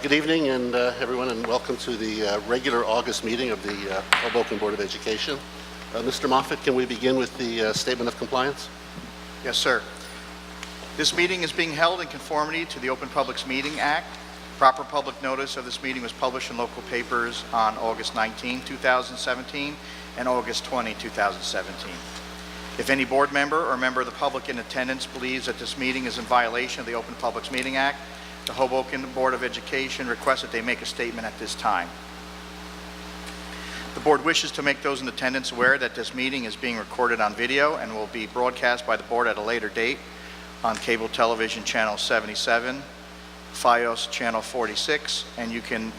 Good evening, and everyone, and welcome to the regular August meeting of the Hoboken Board of Education. Mr. Moffett, can we begin with the statement of compliance? Yes, sir. This meeting is being held in conformity to the Open Publics Meeting Act. Proper public notice of this meeting was published in local papers on August 19, 2017 and August 20, 2017. If any board member or member of the public in attendance believes that this meeting is in violation of the Open Publics Meeting Act, the Hoboken Board of Education requests that they make a statement at this time. The board wishes to make those in attendance aware that this meeting is being recorded on video and will be broadcast by the board at a later date on cable television channel 77, FiOS channel 46, and you can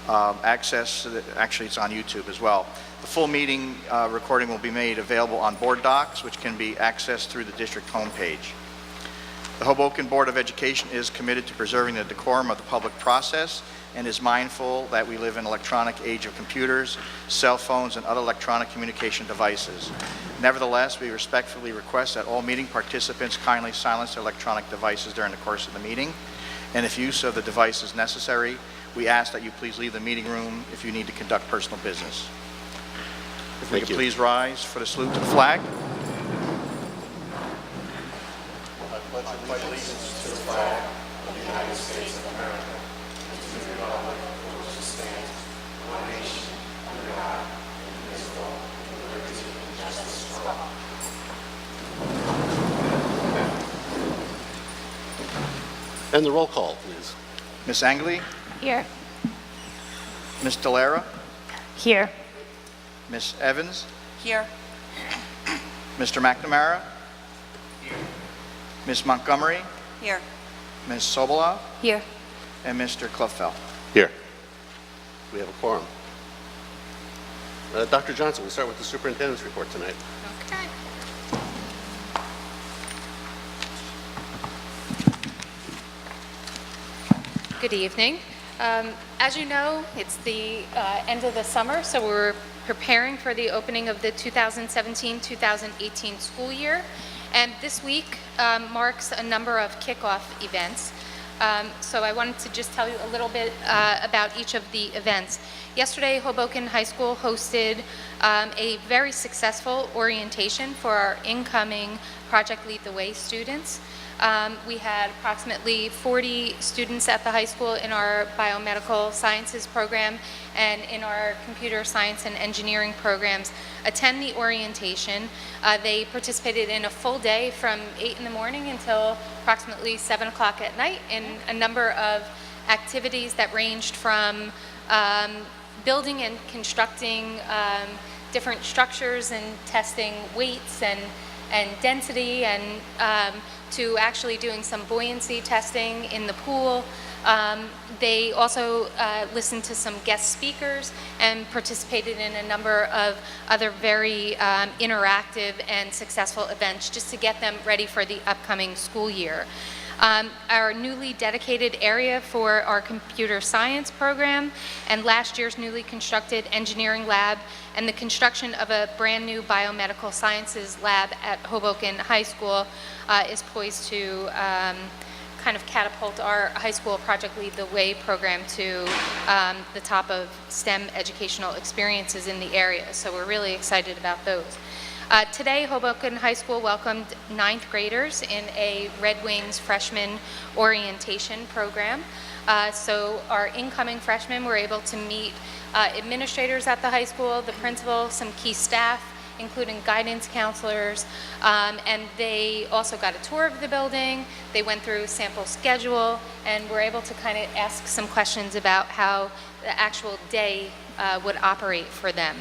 access, actually it's on YouTube as well. The full meeting recording will be made available on board docs, which can be accessed through the district homepage. The Hoboken Board of Education is committed to preserving the decorum of the public process and is mindful that we live in an electronic age of computers, cell phones, and other electronic communication devices. Nevertheless, we respectfully request that all meeting participants kindly silence their electronic devices during the course of the meeting, and if use of the device is necessary, we ask that you please leave the meeting room if you need to conduct personal business. If we could please rise for the salute to the flag. I pledge allegiance to the flag of the United States of America and to the republic for which it stands, one nation, under God, indivisible, with liberty and justice for all. And the roll call, please. Ms. Angley? Here. Ms. Delara? Here. Ms. Evans? Here. Mr. McNamara? Here. Ms. Montgomery? Here. Ms. Sobolov? Here. And Mr. Kleffel. Here. We have a quorum. Dr. Johnson, we'll start with the superintendent's report tonight. Okay. Good evening. As you know, it's the end of the summer, so we're preparing for the opening of the 2017-2018 school year. And this week marks a number of kickoff events. So I wanted to just tell you a little bit about each of the events. Yesterday, Hoboken High School hosted a very successful orientation for our incoming Project Lead the Way students. We had approximately 40 students at the high school in our biomedical sciences program and in our computer science and engineering programs attend the orientation. They participated in a full day from 8 in the morning until approximately 7 o'clock at night in a number of activities that ranged from building and constructing different structures and testing weights and density and to actually doing some buoyancy testing in the pool. They also listened to some guest speakers and participated in a number of other very interactive and successful events just to get them ready for the upcoming school year. Our newly dedicated area for our computer science program and last year's newly constructed engineering lab and the construction of a brand new biomedical sciences lab at Hoboken High School is poised to kind of catapult our high school Project Lead the Way program to the top of STEM educational experiences in the area. So we're really excited about those. Today, Hoboken High School welcomed 9th graders in a Red Wings freshman orientation program. So our incoming freshmen were able to meet administrators at the high school, the principal, some key staff, including guidance counselors, and they also got a tour of the building. They went through sample schedule and were able to kind of ask some questions about how the actual day would operate for them.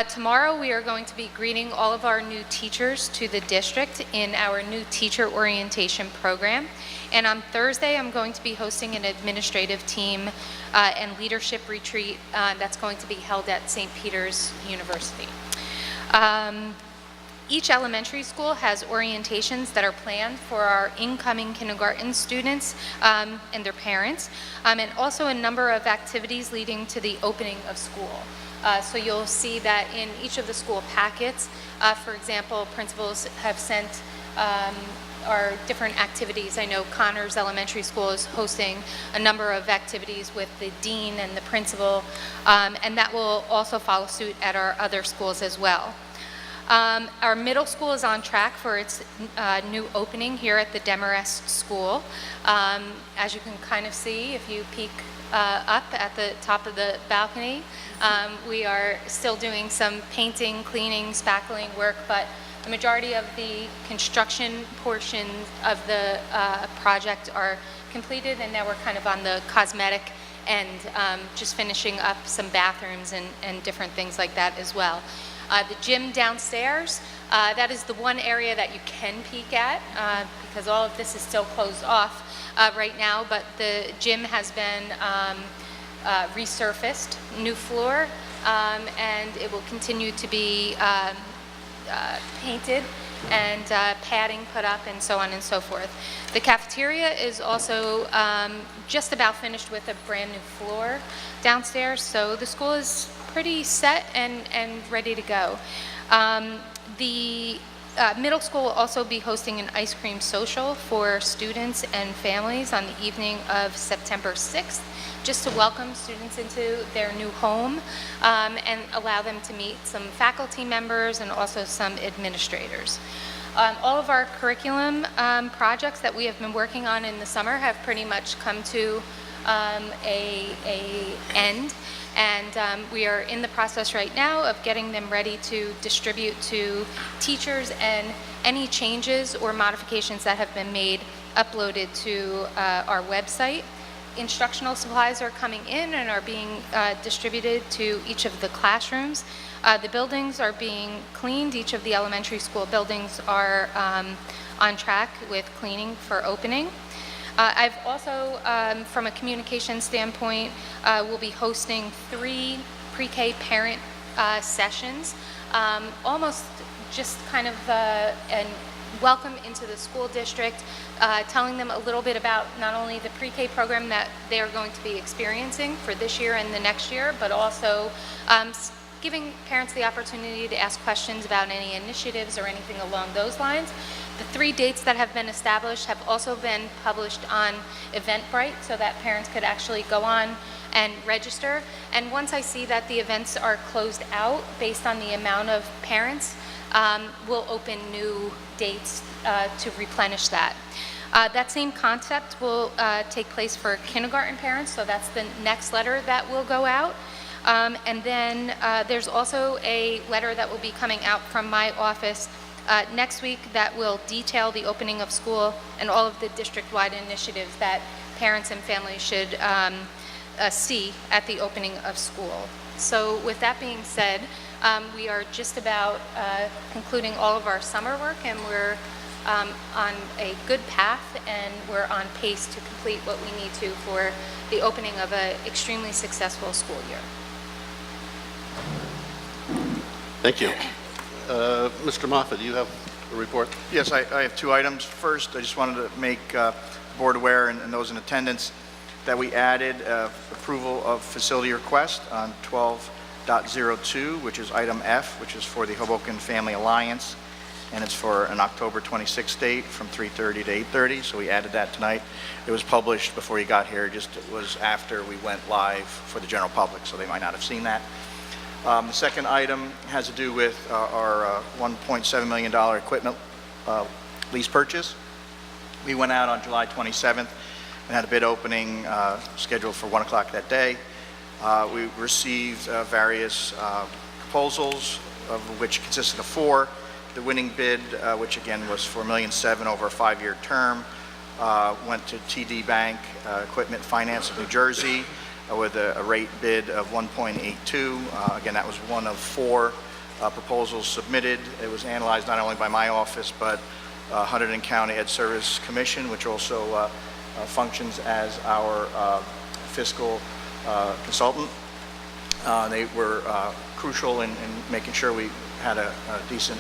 Tomorrow, we are going to be greeting all of our new teachers to the district in our new teacher orientation program. And on Thursday, I'm going to be hosting an administrative team and leadership retreat that's going to be held at St. Peter's University. Each elementary school has orientations that are planned for our incoming kindergarten students and their parents, and also a number of activities leading to the opening of school. So you'll see that in each of the school packets. For example, principals have sent our different activities. I know Connors Elementary School is hosting a number of activities with the dean and the principal, and that will also follow suit at our other schools as well. Our middle school is on track for its new opening here at the Demarest School. As you can kind of see, if you peek up at the top of the balcony, we are still doing some painting, cleaning, spackling work, but the majority of the construction portions of the project are completed, and now we're kind of on the cosmetic end, just finishing up some bathrooms and different things like that as well. The gym downstairs, that is the one area that you can peek at because all of this is still closed off right now, but the gym has been resurfaced, new floor, and it will continue to be painted and padding put up and so on and so forth. The cafeteria is also just about finished with a brand new floor downstairs, so the school is pretty set and ready to go. The middle school will also be hosting an ice cream social for students and families on the evening of September 6th, just to welcome students into their new home and allow them to meet some faculty members and also some administrators. All of our curriculum projects that we have been working on in the summer have pretty much come to a end, and we are in the process right now of getting them ready to distribute to teachers, and any changes or modifications that have been made uploaded to our website. Instructional supplies are coming in and are being distributed to each of the classrooms. The buildings are being cleaned. Each of the elementary school buildings are on track with cleaning for opening. I've also, from a communication standpoint, will be hosting 3 pre-K parent sessions, almost just kind of a welcome into the school district, telling them a little bit about not only the pre-K program that they are going to be experiencing for this year and the next year, but also giving parents the opportunity to ask questions about any initiatives or anything along those lines. The 3 dates that have been established have also been published on Eventbrite so that parents could actually go on and register. And once I see that the events are closed out based on the amount of parents, we'll open new dates to replenish that. That same concept will take place for kindergarten parents, so that's the next letter that will go out. And then there's also a letter that will be coming out from my office next week that will detail the opening of school and all of the district-wide initiatives that parents and families should see at the opening of school. So with that being said, we are just about concluding all of our summer work, and we're on a good path, and we're on pace to complete what we need to for the opening of an extremely successful school year. Thank you. Mr. Moffett, do you have a report? Yes, I have 2 items. First, I just wanted to make the board aware and those in attendance that we added approval of facility request on 12.02, which is item F, which is for the Hoboken Family Alliance, and it's for an October 26th date from 3:30 to 8:30, so we added that tonight. It was published before you got here, just it was after we went live for the general public, so they might not have seen that. The second item has to do with our $1.7 million equipment lease purchase. We went out on July 27th and had a bid opening scheduled for 1 o'clock that day. We received various proposals, of which consisted of 4. The winning bid, which again was for $1.7 million over a 5-year term, went to TD Bank Equipment Finance of New Jersey. with a rate bid of 1.82. Again, that was one of 4 proposals submitted. It was analyzed not only by my office, but Hunterdon County Ed Service Commission, which also functions as our fiscal consultant. They were crucial in making sure we had a decent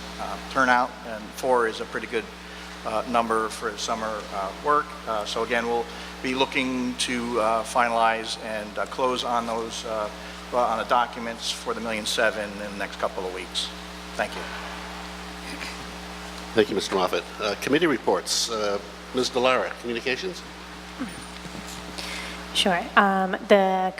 turnout, and 4 is a pretty good number for summer work. So again, we'll be looking to finalize and close on those on the documents for the $1.7 million in the next couple of weeks. Thank you. Thank you, Mr. Moffett. Committee reports. Ms. Delara, Communications? Sure. The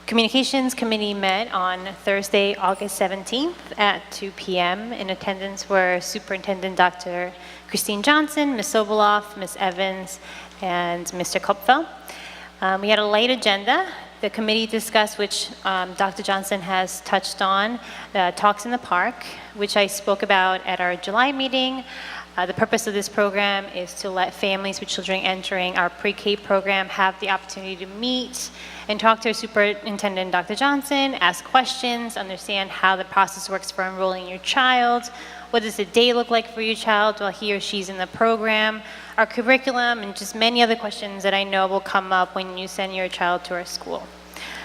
Communications Committee met on Thursday, August 17th at 2 p.m. In attendance were Superintendent Dr. Christine Johnson, Ms. Sobolov, Ms. Evans, and Mr. Kupfel. We had a light agenda. The committee discussed, which Dr. Johnson has touched on, the Talks in the Park, which I spoke about at our July meeting. The purpose of this program is to let families with children entering our pre-K program have the opportunity to meet and talk to Superintendent Dr. Johnson, ask questions, understand how the process works for enrolling your child, what does a day look like for your child while he or she's in the program, our curriculum, and just many other questions that I know will come up when you send your child to our school.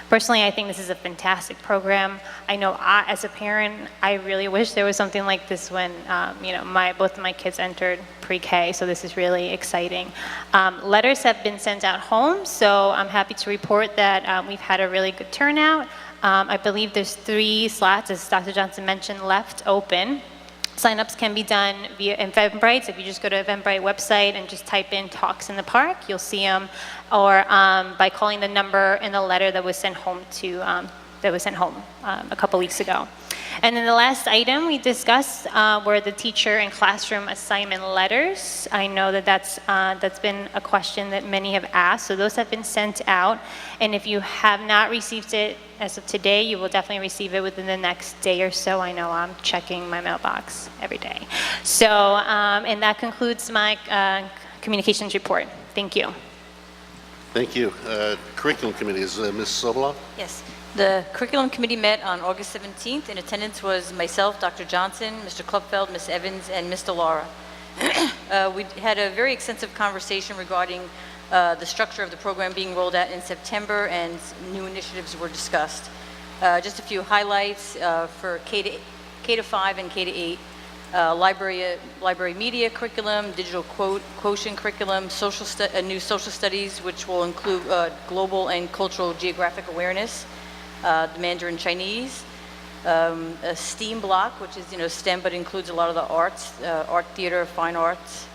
Personally, I think this is a fantastic program. I know as a parent, I really wish there was something like this when both of my kids entered pre-K, so this is really exciting. Letters have been sent out home, so I'm happy to report that we've had a really good turnout. I believe there's 3 slots, as Dr. Johnson mentioned, left open. Signups can be done via Eventbrite. So if you just go to Eventbrite website and just type in Talks in the Park, you'll see them, or by calling the number in the letter that was sent home a couple weeks ago. And then the last item we discussed were the teacher and classroom assignment letters. I know that that's been a question that many have asked, so those have been sent out. And if you have not received it as of today, you will definitely receive it within the next day or so. I know I'm checking my mailbox every day. So, and that concludes my communications report. Thank you. Thank you. Curriculum Committee is Ms. Sobolov? Yes. The Curriculum Committee met on August 17th. In attendance was myself, Dr. Johnson, Mr. Klupfeld, Ms. Evans, and Ms. Delara. We had a very extensive conversation regarding the structure of the program being rolled out in September, and new initiatives were discussed. Just a few highlights for K to 5 and K to 8. Library media curriculum, digital quotient curriculum, a new social studies, which will include global and cultural geographic awareness, the Mandarin Chinese, a STEAM block, which is STEM, but includes a lot of the arts, art, theater, fine arts,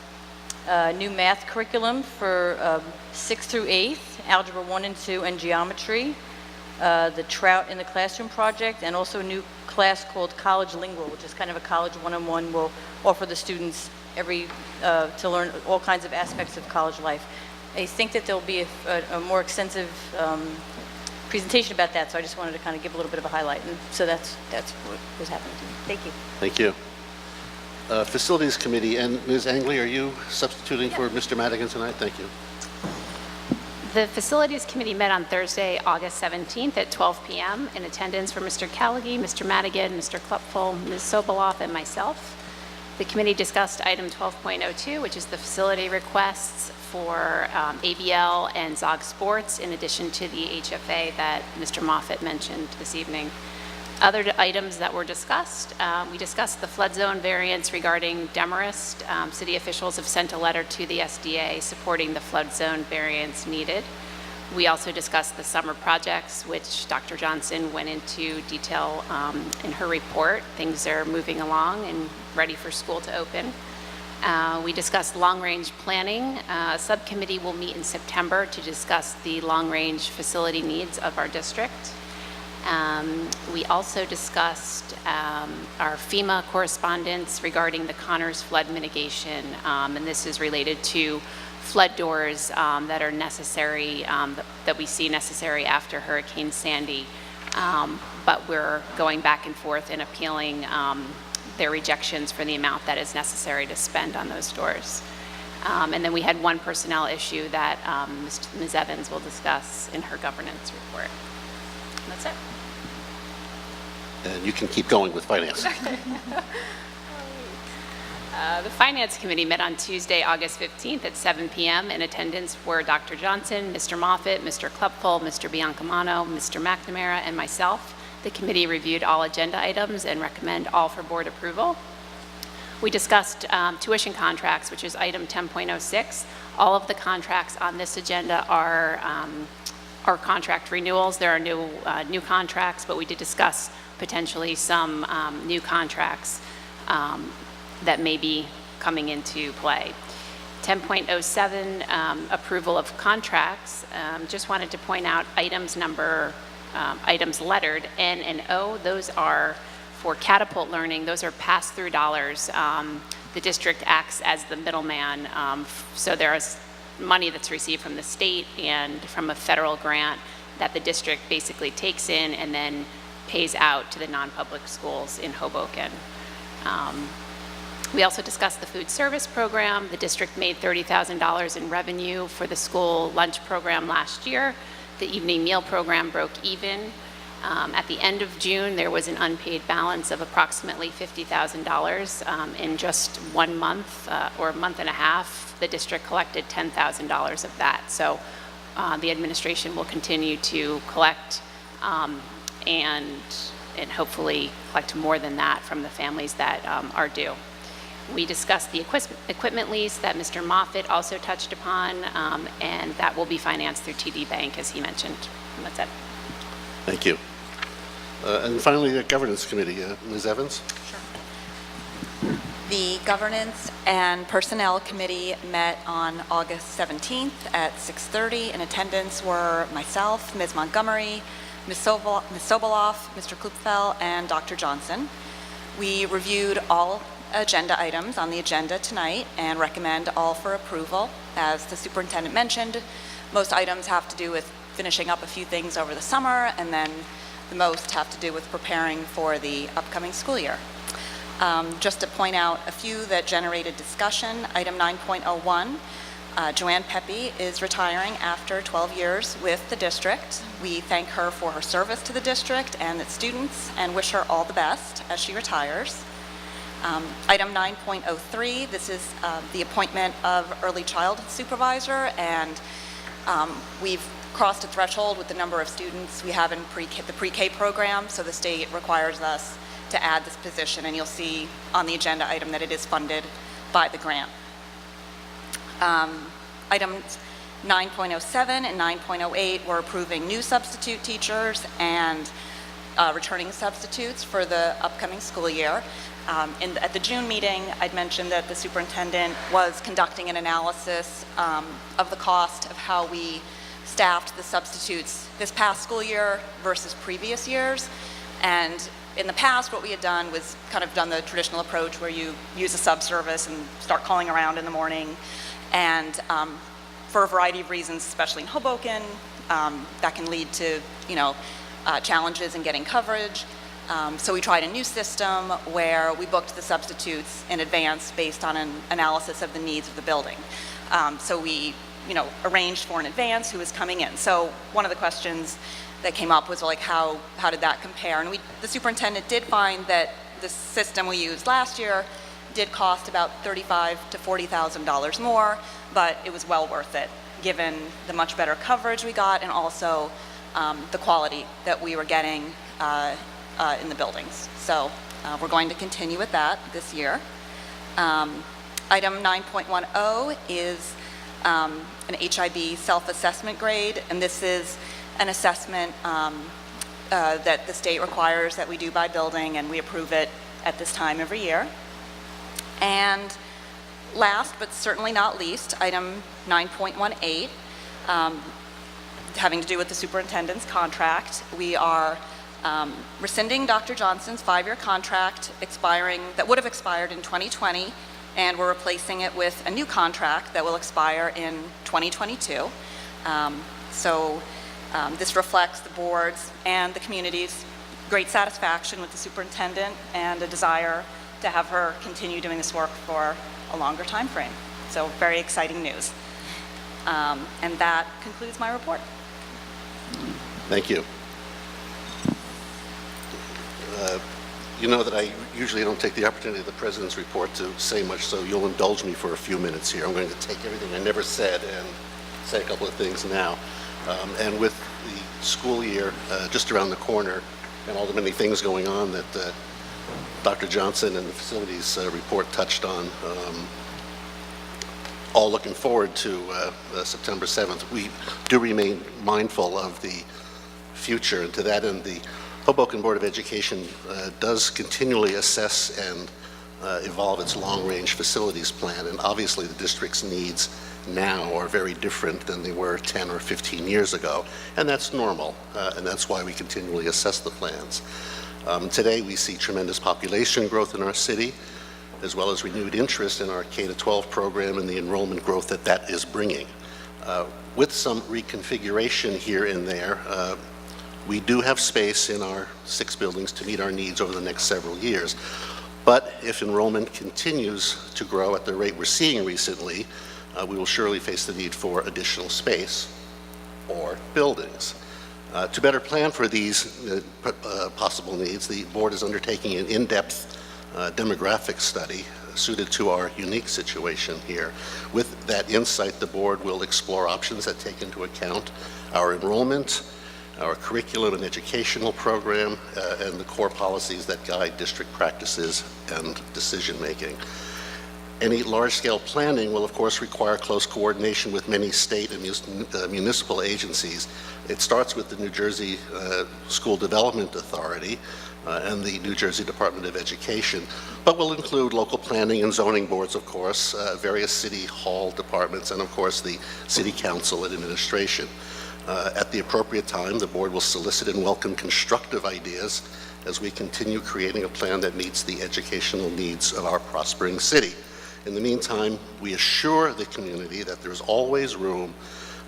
new math curriculum for 6th through 8th, algebra 1 and 2, and geometry, the Trout in the Classroom project, and also a new class called College Lingual, which is kind of a college one-on-one. We'll offer the students to learn all kinds of aspects of college life. I think that there'll be a more extensive presentation about that, so I just wanted to kind of give a little bit of a highlight, and so that's what was happening to me. Thank you. Thank you. Facilities Committee, and Ms. Angley, are you substituting for Mr. Madigan tonight? Thank you. The Facilities Committee met on Thursday, August 17th at 12 p.m. In attendance were Mr. Callaghy, Mr. Madigan, Mr. Klupfel, Ms. Sobolov, and myself. The committee discussed item 12.02, which is the facility requests for ABL and Zog Sports, in addition to the HFA that Mr. Moffett mentioned this evening. Other items that were discussed, we discussed the flood zone variance regarding Demarest. City officials have sent a letter to the SDA supporting the flood zone variance needed. We also discussed the summer projects, which Dr. Johnson went into detail in her report. Things are moving along and ready for school to open. We discussed long-range planning. A subcommittee will meet in September to discuss the long-range facility needs of our district. We also discussed our FEMA correspondence regarding the Connors flood mitigation, and this is related to flood doors that are necessary, that we see necessary after Hurricane Sandy, but we're going back and forth and appealing their rejections for the amount that is necessary to spend on those doors. And then we had one personnel issue that Ms. Evans will discuss in her governance report. And that's it. And you can keep going with finance. The Finance Committee met on Tuesday, August 15th at 7 p.m. In attendance were Dr. Johnson, Mr. Moffett, Mr. Klepfel, Mr. Biancamano, Mr. McNamara, and myself. The committee reviewed all agenda items and recommend all for board approval. We discussed tuition contracts, which is item 10.06. All of the contracts on this agenda are contract renewals. There are new contracts, but we did discuss potentially some new contracts that may be coming into play. 10.07, approval of contracts. Just wanted to point out items lettered N and O. Those are for Catapult Learning. Those are pass-through dollars. The district acts as the middleman. So there is money that's received from the state and from a federal grant that the district basically takes in and then pays out to the non-public schools in Hoboken. We also discussed the food service program. The district made $30,000 in revenue for the school lunch program last year. The evening meal program broke even. At the end of June, there was an unpaid balance of approximately $50,000. In just 1 month or a month and a half, the district collected $10,000 of that. So the administration will continue to collect and hopefully collect more than that from the families that are due. We discussed the equipment lease that Mr. Moffett also touched upon, and that will be financed through TD Bank, as he mentioned. And that's it. Thank you. And finally, the Governance Committee. Ms. Evans? The Governance and Personnel Committee met on August 17th at 6:30. In attendance were myself, Ms. Montgomery, Ms. Soboloff, Mr. Klupfel, and Dr. Johnson. We reviewed all agenda items on the agenda tonight and recommend all for approval. As the superintendent mentioned, most items have to do with finishing up a few things over the summer, and then the most have to do with preparing for the upcoming school year. Just to point out a few that generated discussion, item 9.01, Joanne Pepe is retiring after 12 years with the district. We thank her for her service to the district and its students and wish her all the best as she retires. Item 9.03, this is the appointment of early childhood supervisor, and we've crossed a threshold with the number of students we have in the pre-K program, so the state requires us to add this position, and you'll see on the agenda item that it is funded by the grant. Items 9.07 and 9.08, we're approving new substitute teachers and returning substitutes for the upcoming school year. At the June meeting, I'd mentioned that the superintendent was conducting an analysis of the cost of how we staffed the substitutes this past school year versus previous years. And in the past, what we had done was kind of done the traditional approach where you use a subservice and start calling around in the morning. And for a variety of reasons, especially in Hoboken, that can lead to, challenges in getting coverage. So we tried a new system where we booked the substitutes in advance based on an analysis of the needs of the building. So we, arranged for in advance who was coming in. So one of the questions that came up was like, how did that compare? And the superintendent did find that the system we used last year did cost about $35,000 to $40,000 more, but it was well worth it given the much better coverage we got and also the quality that we were getting in the buildings. So we're going to continue with that this year. Item 9.10 is an HIB self-assessment grade, and this is an assessment that the state requires that we do by building, and we approve it at this time every year. And last, but certainly not least, item 9.18, having to do with the superintendent's contract. We are rescinding Dr. Johnson's 5-year contract that would have expired in 2020, and we're replacing it with a new contract that will expire in 2022. This reflects the board's and the community's great satisfaction with the superintendent and a desire to have her continue doing this work for a longer time frame. So very exciting news. And that concludes my report. Thank you. You know that I usually don't take the opportunity of the President's report to say much, so you'll indulge me for a few minutes here. I'm going to take everything I never said and say a couple of things now. And with the school year just around the corner and all the many things going on that Dr. Johnson and the facilities report touched on, all looking forward to September 7th. We do remain mindful of the future, and to that end, the Hoboken Board of Education does continually assess and evolve its long-range facilities plan, and obviously the district's needs now are very different than they were 10 or 15 years ago, and that's normal, and that's why we continually assess the plans. Today we see tremendous population growth in our city, as well as renewed interest in our K-12 program and the enrollment growth that that is bringing. With some reconfiguration here and there, we do have space in our 6 buildings to meet our needs over the next several years. But if enrollment continues to grow at the rate we're seeing recently, we will surely face the need for additional space or buildings. To better plan for these possible needs, the board is undertaking an in-depth demographic study suited to our unique situation here. With that insight, the board will explore options that take into account our enrollment, our curriculum and educational program, and the core policies that guide district practices and decision-making. Any large-scale planning will, of course, require close coordination with many state and municipal agencies. It starts with the New Jersey School Development Authority and the New Jersey Department of Education, but will include local planning and zoning boards, of course, various city hall departments, and, of course, the city council and administration. At the appropriate time, the board will solicit and welcome constructive ideas as we continue creating a plan that meets the educational needs of our prospering city. In the meantime, we assure the community that there's always room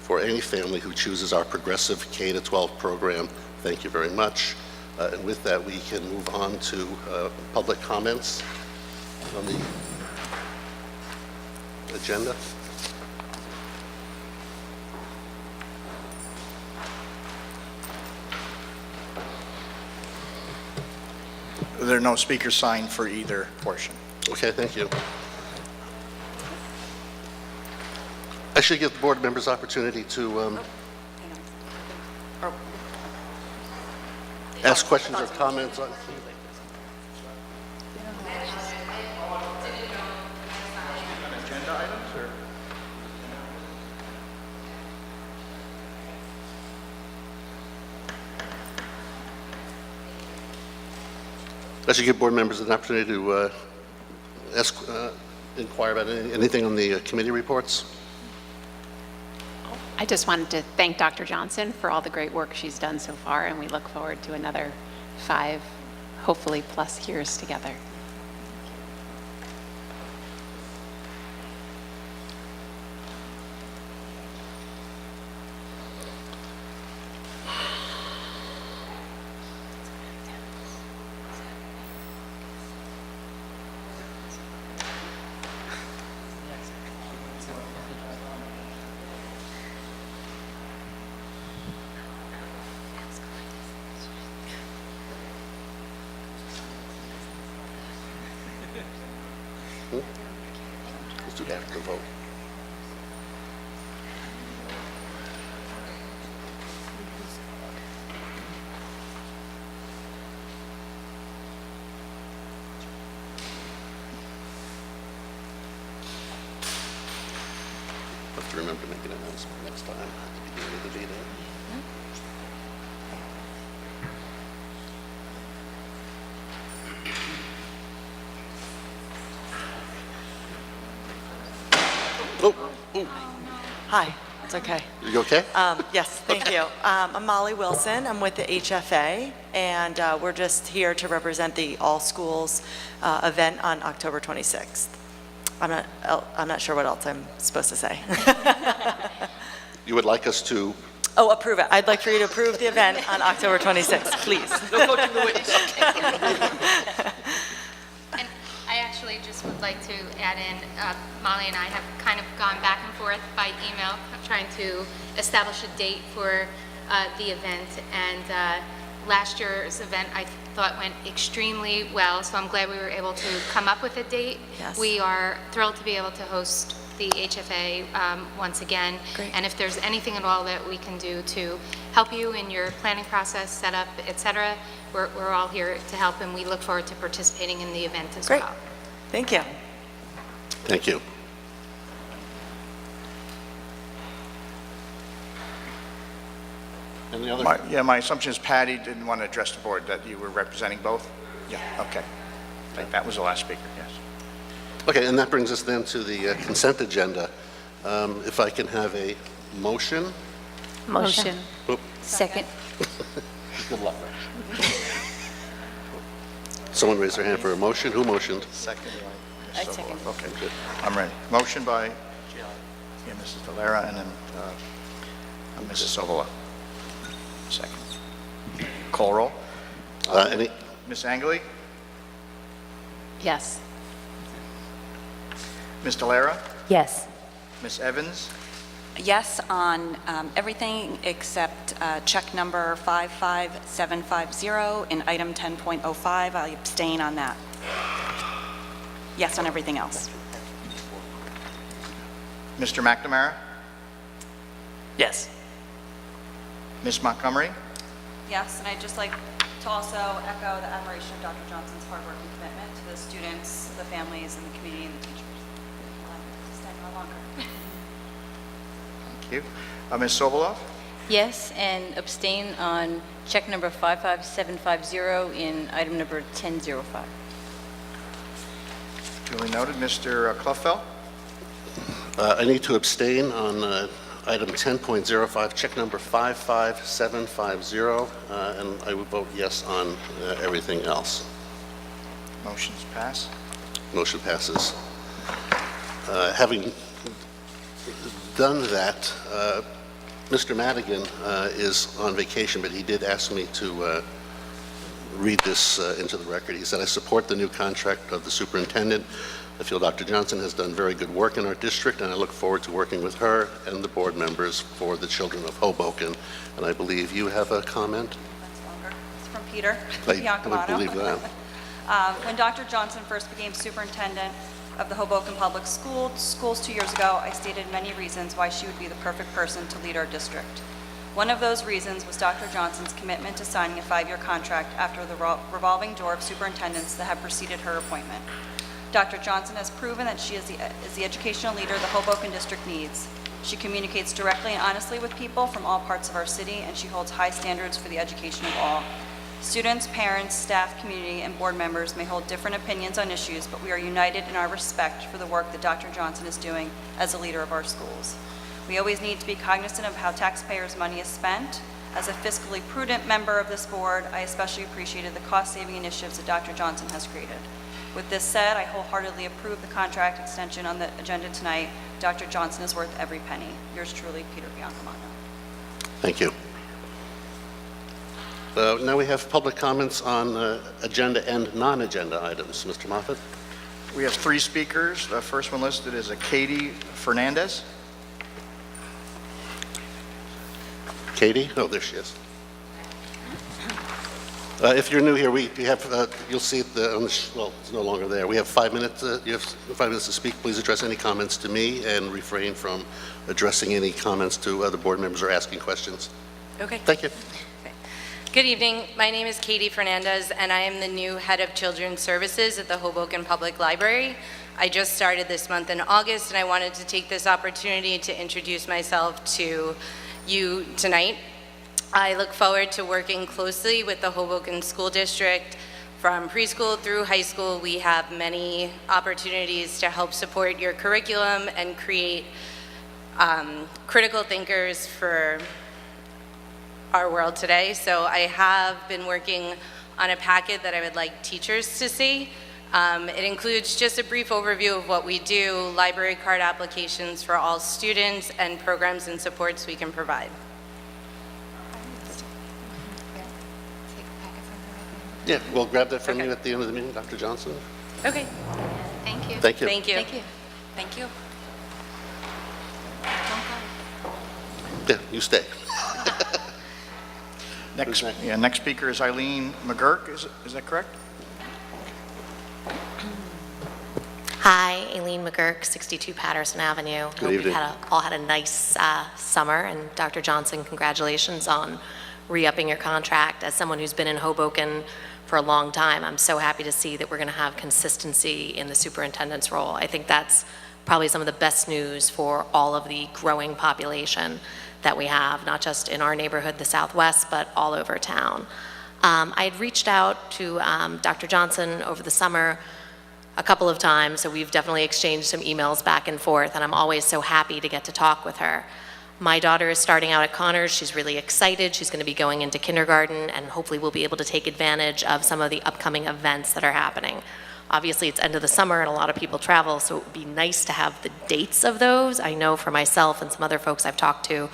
for any family who chooses our progressive K-12 program. Thank you very much. And with that, we can move on to public comments on the agenda. There are no speakers signed for either portion. Okay, thank you. I should give the board members opportunity to ask questions or comments on. Agenda items, or? I should give board members an opportunity to inquire about anything on the committee reports. I just wanted to thank Dr. Johnson for all the great work she's done so far, and we look forward to another 5, hopefully plus years together. Let's do after the vote. Have to remember to make an announcement next time at the beginning of the meeting. Hi, it's okay. You okay? Yes, thank you. I'm Molly Wilson. I'm with the HFA, and we're just here to represent the All Schools event on October 26th. I'm not sure what else I'm supposed to say. You would like us to? Oh, approve it. I'd like for you to approve the event on October 26th, please. And I actually just just would like to add in, Molly and I have kind of gone back and forth by email, trying to establish a date for the event. And last year's event, I thought, went extremely well, so I'm glad we were able to come up with a date. Yes. We are thrilled to be able to host the HFA once again. Great. And if there's anything at all that we can do to help you in your planning process, setup, et cetera, we're all here to help, and we look forward to participating in the event as Great. well. Thank you. Thank you. Any other? My assumption is Patty didn't want to address the board, that you were representing both? Yeah, okay. I think that was the last speaker, yes. Okay, and that brings us then to the consent agenda. If I can have a motion? Motion. Oop, Second. good luck. Someone raised their hand for a motion. Who motioned? Second. I second. Okay, good. I'm ready. Motion by Mrs. Valera and then Mrs. Sobola. Second. Call roll. Any? Ms. Angley? Yes. Ms. Valera? Yes. Ms. Evans? Yes on everything except check number 55750 in item 10.05. I abstain on that. Yes on everything else. Mr. McNamara? Yes. Ms. Montgomery? Yes, and I'd just like to also echo the admiration of Dr. Johnson's hard work and commitment to the students, the families, and the community and the teachers. I'll stand no longer. Thank you. Ms. Sobola? Yes, and abstain on check number 55750 in item number 1005. Duly noted. Mr. Cluffell? I need to abstain on item 10.05, check number 55750, and I would vote yes on everything else. Motion's passed. Motion passes. Having done that, Mr. Madigan is on vacation, but he did ask me to read this into the record. He said, "I support the new contract of the superintendent. I feel Dr. Johnson has done very good work in our district, and I look forward to working with her and the board members for the children of Hoboken." And I believe you have a comment? That's longer. It's from Peter I Biancamato. would believe that. When Dr. Johnson first became superintendent of the Hoboken Public Schools 2 years ago, I stated many reasons why she would be the perfect person to lead our district. One of those reasons was Dr. Johnson's commitment to signing a 5-year contract after the revolving door of superintendents that had preceded her appointment. Dr. Johnson has proven that she is the educational leader the Hoboken district needs. She communicates directly and honestly with people from all parts of our city, and she holds high standards for the education of all. Students, parents, staff, community, and board members may hold different opinions on issues, but we are united in our respect for the work that Dr. Johnson is doing as a leader of our schools. We always need to be cognizant of how taxpayers' money is spent. As a fiscally prudent member of this board, I especially appreciated the cost-saving initiatives that Dr. Johnson has created. With this said, I wholeheartedly approve the contract extension on the agenda tonight. Dr. Johnson is worth every penny. Yours truly, Peter Biancamato. Thank you. Now we have public comments on agenda and non-agenda items. Mr. Moffett? We have 3 speakers. The first one listed is Katie Fernandez. Katie? Oh, there she is. If you're new here, we have, you'll see it on the, well, it's no longer there. We have 5 minutes. You have 5 minutes to speak. Please address any comments to me and refrain from addressing any comments to other board members or asking questions. Okay. Thank you. Good evening. My name is Katie Fernandez, and I am the new head of Children's Services at the Hoboken Public Library. I just started this month in August, and I wanted to take this opportunity to introduce myself to you tonight. I look forward to working closely with the Hoboken School District. From preschool through high school, we have many opportunities to help support your curriculum and create critical thinkers for our world today. So I have been working on a packet that I would like teachers to see. It includes just a brief overview of what we do, library card applications for all students, and programs and supports we can provide. Yeah, we'll grab that from you at the end of the meeting, Dr. Johnson. Okay. Thank you. Thank you. Thank you. Thank you. Thank you. Yeah, you stay. Next speaker is Eileen McGurk, is that correct? Hi, Aileen McGurk, 62 Patterson Avenue. Good evening. All had a nice summer, and Dr. Johnson, congratulations on re-upping your contract. As someone who's been in Hoboken for a long time, I'm so happy to see that we're going to have consistency in the superintendent's role. I think that's probably some of the best news for all of the growing population that we have, not just in our neighborhood, the Southwest, but all over town. I had reached out to Dr. Johnson over the summer a couple of times, so we've definitely exchanged some emails back and forth, and I'm always so happy to get to talk with her. My daughter is starting out at Connors. She's really excited. She's going to be going into kindergarten, and hopefully we'll be able to take advantage of some of the upcoming events that are happening. Obviously, it's end of the summer, and a lot of people travel, so it would be nice to have the dates of those. I know for myself and some other folks I've talked to,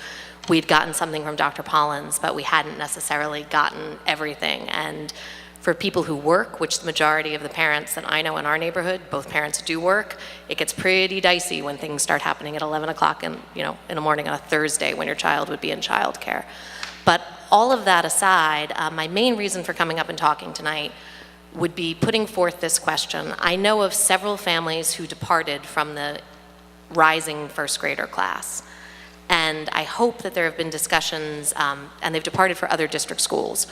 we'd gotten something from Dr. Pollins, but we hadn't necessarily gotten everything. And for people who work, which the majority of the parents that I know in our neighborhood, both parents do work, it gets pretty dicey when things start happening at 11 o'clock in the morning on a Thursday when your child would be in childcare. But all of that aside, my main reason for coming up and talking tonight would be putting forth this question. I know of several families who departed from the rising first grader class. And I hope that there have been discussions, and they've departed for other district schools,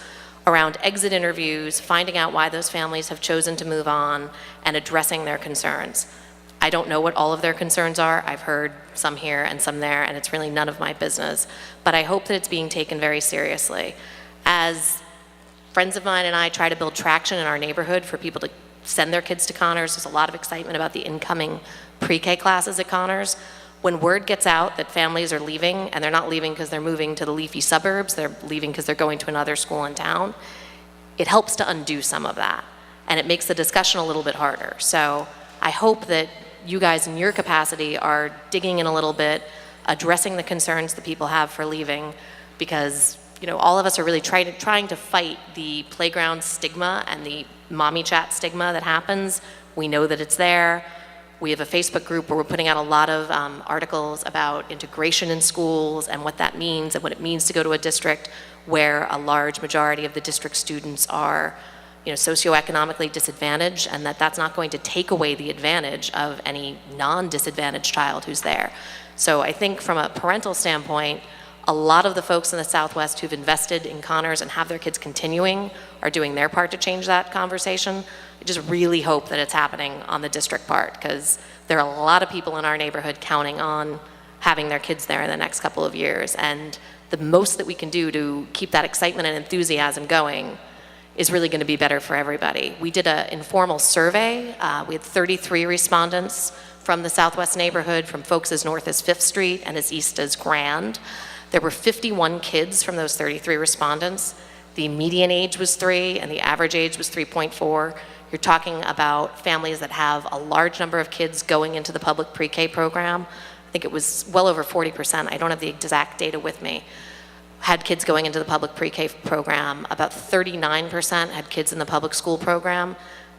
around exit interviews, finding out why those families have chosen to move on, and addressing their concerns. I don't know what all of their concerns are. I've heard some here and some there, and it's really none of my business. But I hope that it's being taken very seriously. As friends of mine and I try to build traction in our neighborhood for people to send their kids to Connors, there's a lot of excitement about the incoming pre-K classes at Connors. When word gets out that families are leaving, and they're not leaving because they're moving to the leafy suburbs, they're leaving because they're going to another school in town, it helps to undo some of that. And it makes the discussion a little bit harder. So I hope that you guys in your capacity are digging in a little bit, addressing the concerns that people have for leaving, because all of us are really trying to fight the playground stigma and the mommy chat stigma that happens. We know that it's there. We have a Facebook group where we're putting out a lot of articles about integration in schools and what that means and what it means to go to a district where a large majority of the district students are socioeconomically disadvantaged, and that's not going to take away the advantage of any non-disadvantaged child who's there. So I think from a parental standpoint, a lot of the folks in the Southwest who've invested in Connors and have their kids continuing are doing their part to change that conversation. I just really hope that it's happening on the district part, because there are a lot of people in our neighborhood counting on having their kids there in the next couple of years. And the most that we can do to keep that excitement and enthusiasm going is really going to be better for everybody. We did an informal survey. We had 33 respondents from the Southwest neighborhood, from folks as north as 5th Street and as east as Grand. There were 51 kids from those 33 respondents. The median age was 3 and the average age was 3.4. You're talking about families that have a large number of kids going into the public pre-K program. I think it was well over 40%. I don't have the exact data with me. Had kids going into the public pre-K program. About 39% had kids in the public school program.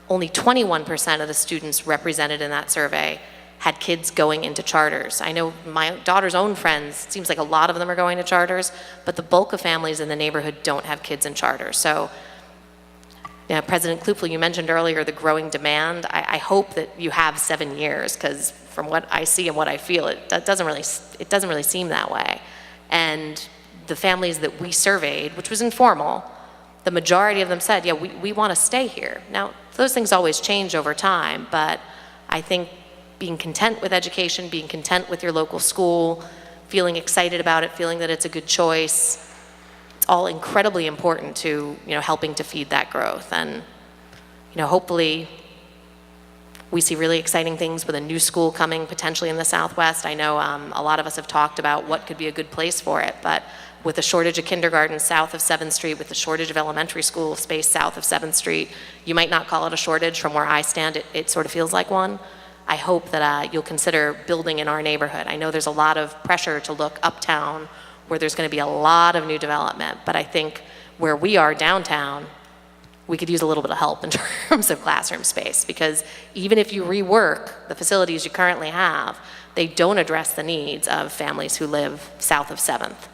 Only 21% of the students represented in that survey had kids going into charters. I know my daughter's own friends, it seems like a lot of them are going to charters, but the bulk of families in the neighborhood don't have kids in charters. So, President Klupel, you mentioned earlier the growing demand. I hope that you have 7 years, because from what I see and what I feel, it doesn't really seem that way. And the families that we surveyed, which was informal, the majority of them said, yeah, we want to stay here. Now, those things always change over time, but I think being content with education, being content with your local school, feeling excited about it, feeling that it's a good choice, it's all incredibly important to, helping to feed that growth. And, hopefully we see really exciting things with a new school coming potentially in the Southwest. I know a lot of us have talked about what could be a good place for it, but with a shortage of kindergarten south of 7th Street, with a shortage of elementary school space south of 7th Street, you might not call it a shortage. From where I stand, it sort of feels like one. I hope that you'll consider building in our neighborhood. I know there's a lot of pressure to look uptown where there's going to be a lot of new development, but I think where we are downtown, we could use a little bit of help in terms of classroom space, because even if you rework the facilities you currently have, they don't address the needs of families who live south of 7th.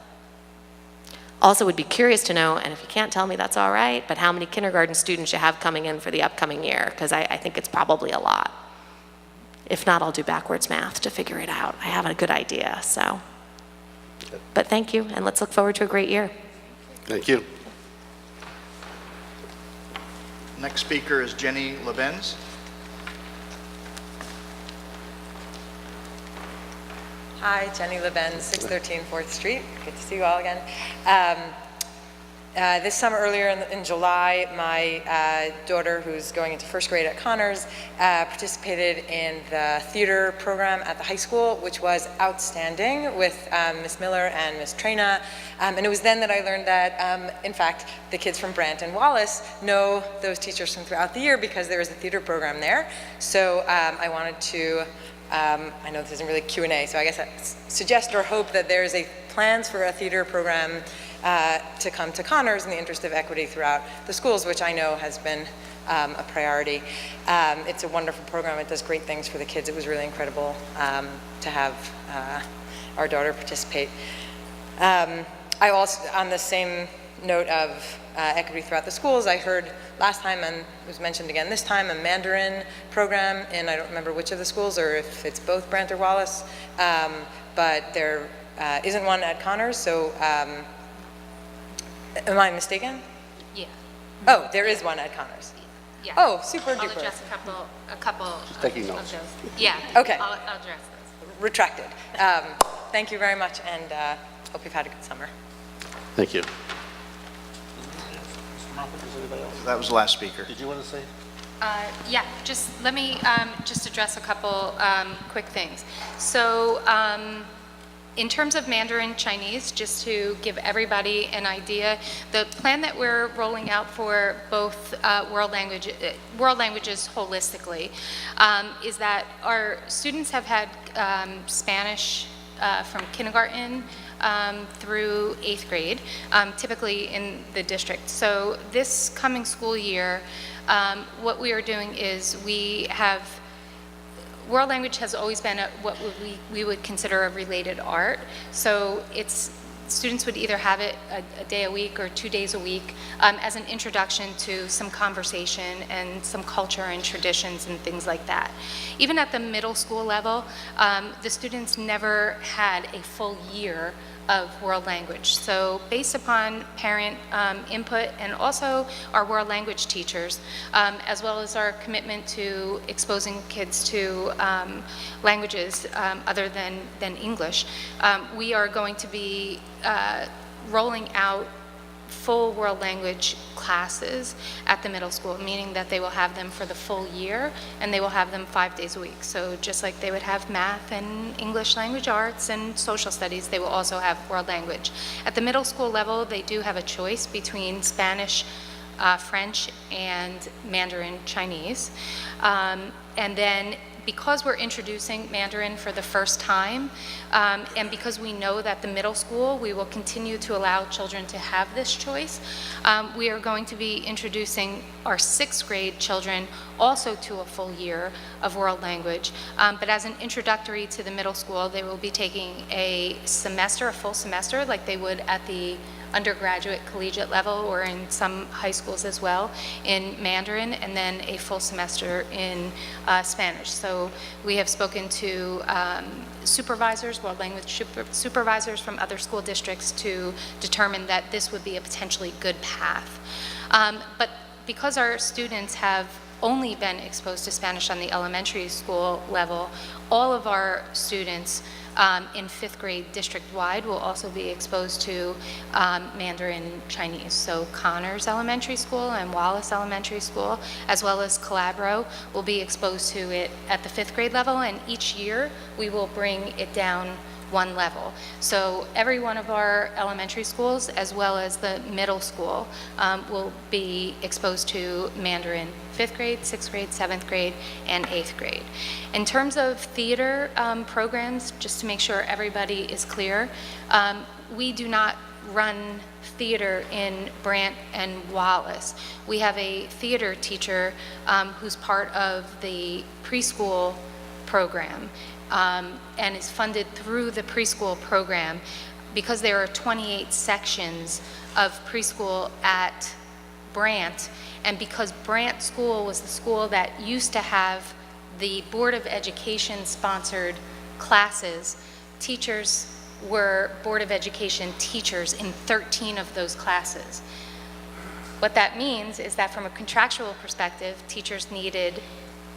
Also would be curious to know, and if you can't tell me, that's all right, but how many kindergarten students you have coming in for the upcoming year, because I think it's probably a lot. If not, I'll do backwards math to figure it out. I have a good idea, so. But thank you, and let's look forward to a great year. Thank you. Next speaker is Jenny Lebenz. Hi, Jenny Lebenz, 613 4th Street. Good to see you all again. This summer, earlier in July, my daughter, who's going into first grade at Connors, participated in the theater program at the high school, which was outstanding, with Miss Miller and Miss Trina. And it was then that I learned that, in fact, the kids from Brant and Wallace know those teachers from throughout the year because there was a theater program there. So I wanted to, I know this isn't really Q&A, so I guess I suggest or hope that there's plans for a theater program to come to Connors in the interest of equity throughout the schools, which I know has been a priority. It's a wonderful program. It does great things for the kids. It was really incredible to have our daughter participate. I also, on the same note of equity throughout the schools, I heard last time, and it was mentioned again this time, a Mandarin program, and I don't remember which of the schools, or if it's both Brant or Wallace, but there isn't one at Connors, so am I mistaken? Yeah. Oh, there is one at Connors. Yeah. Oh, super I'll duper. address a couple taking of notes. those. Yeah. Okay. I'll address those. Retracted. Thank you very much, and hope you've had a good summer. Thank you. That was the last speaker. Did you want to say? Yeah, just let me just address a couple quick things. So in terms of Mandarin Chinese, just to give everybody an idea, the plan that we're rolling out for both world languages holistically is that our students have had Spanish from kindergarten through 8th grade, typically in the district. So this coming school year, what we are doing is we have, world language has always been what we would consider a related art. So students would either have it a day a week or 2 days a week as an introduction to some conversation and some culture and traditions and things like that. Even at the middle school level, the students never had a full year of world language. So based upon parent input and also our world language teachers, as well as our commitment to exposing kids to languages other than English, we are going to be rolling out full world language classes at the middle school, meaning that they will have them for the full year and they will have them 5 days a week. So just like they would have math and English language arts and social studies, they will also have world language. At the middle school level, they do have a choice between Spanish, French, and Mandarin Chinese. And then because we're introducing Mandarin for the first time, and because we know that the middle school, we will continue to allow children to have this choice, we are going to be introducing our 6th grade children also to a full year of world language. But as an introductory to the middle school, they will be taking a semester, a full semester, like they would at the undergraduate collegiate level or in some high schools as well in Mandarin, and then a full semester in Spanish. So we have spoken to supervisors, world language supervisors from other school districts to determine that this would be a potentially good path. But because our students have only been exposed to Spanish on the elementary school level, all of our students in 5th grade district-wide will also be exposed to Mandarin Chinese. So Connors Elementary School and Wallace Elementary School, as well as Calabro, will be exposed to it at the 5th grade level, and each year we will bring it down one level. So every one of our elementary schools, as well as the middle school, will be exposed to Mandarin 5th grade, 6th grade, 7th grade, and 8th grade. In terms of theater programs, just to make sure everybody is clear, we do not run theater in Brant and Wallace. We have a theater teacher who's part of the preschool program and is funded through the preschool program. Because there are 28 sections of preschool at Brant, and because Brant School was the school that used to have the Board of Education sponsored classes, teachers were Board of Education teachers in 13 of those classes. What that means is that from a contractual perspective, teachers needed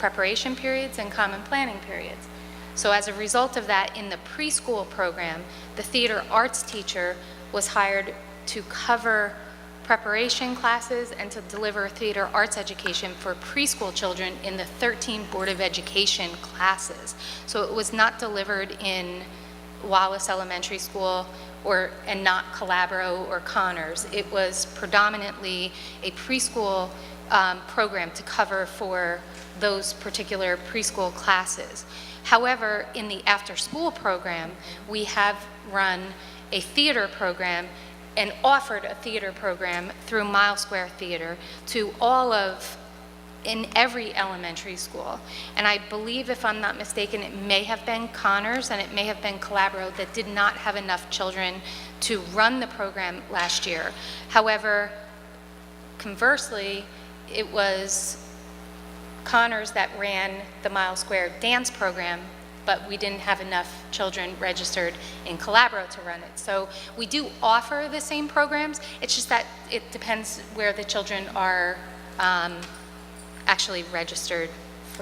preparation periods and common planning periods. So as a result of that, in the preschool program, the theater arts teacher was hired to cover preparation classes and to deliver theater arts education for preschool children in the 13 Board of Education classes. So it was not delivered in Wallace Elementary School and not Calabro or Connors. It was predominantly a preschool program to cover for those particular preschool classes. However, in the after-school program, we have run a theater program and offered a theater program through Mile Square Theater to in every elementary school. And I believe, if I'm not mistaken, it may have been Connors and it may have been Calabro that did not have enough children to run the program last year. However, conversely, it was Connors that ran the Mile Square dance program, but we didn't have enough children registered in Calabro to run it. So we do offer the same programs, it's just that it depends where the children are actually registered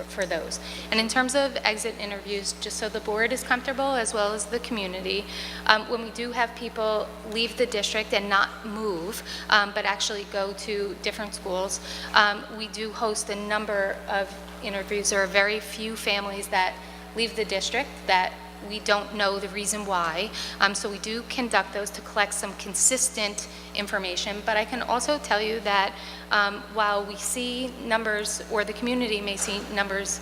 for those. And in terms of exit interviews, just so the board is comfortable as well as the community, when we do have people leave the district and not move, but actually go to different schools, we do host a number of interviews. There are very few families that leave the district that we don't know the reason why. So we do conduct those to collect some consistent information. But I can also tell you that while we see numbers, or the community may see numbers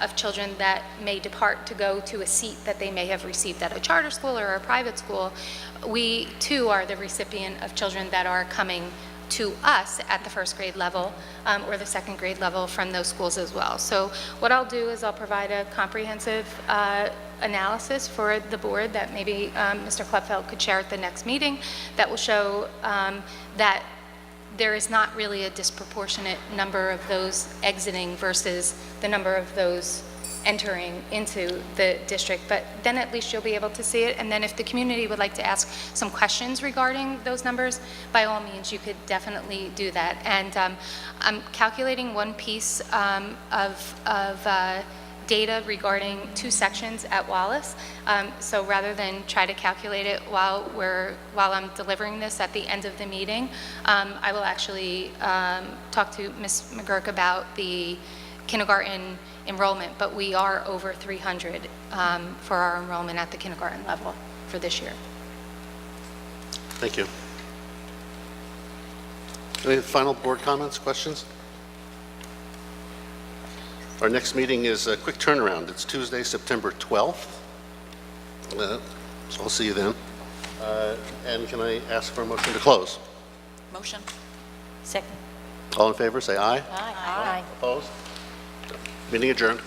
of children that may depart to go to a seat that they may have received at a charter school or a private school, we too are the recipient of children that are coming to us at the first grade level or the second grade level from those schools as well. So what I'll do is I'll provide a comprehensive analysis for the board that maybe Mr. Klepfeld could share at the next meeting that will show that there is not really a disproportionate number of those exiting versus the number of those entering into the district, but then at least you'll be able to see it. And then if the community would like to ask some questions regarding those numbers, by all means, you could definitely do that. And I'm calculating one piece of data regarding 2 sections at Wallace. So rather than try to calculate it while I'm delivering this at the end of the meeting, I will actually talk to Ms. McGurk about the kindergarten enrollment, but we are over 300 for our enrollment at the kindergarten level for this year. Thank you. Any final board comments, questions? Our next meeting is a quick turnaround. It's Tuesday, September 12th. So I'll see you then. And can I ask for a motion to close? Motion. Second. All in favor, say aye. Aye. Opposed? Meeting adjourned.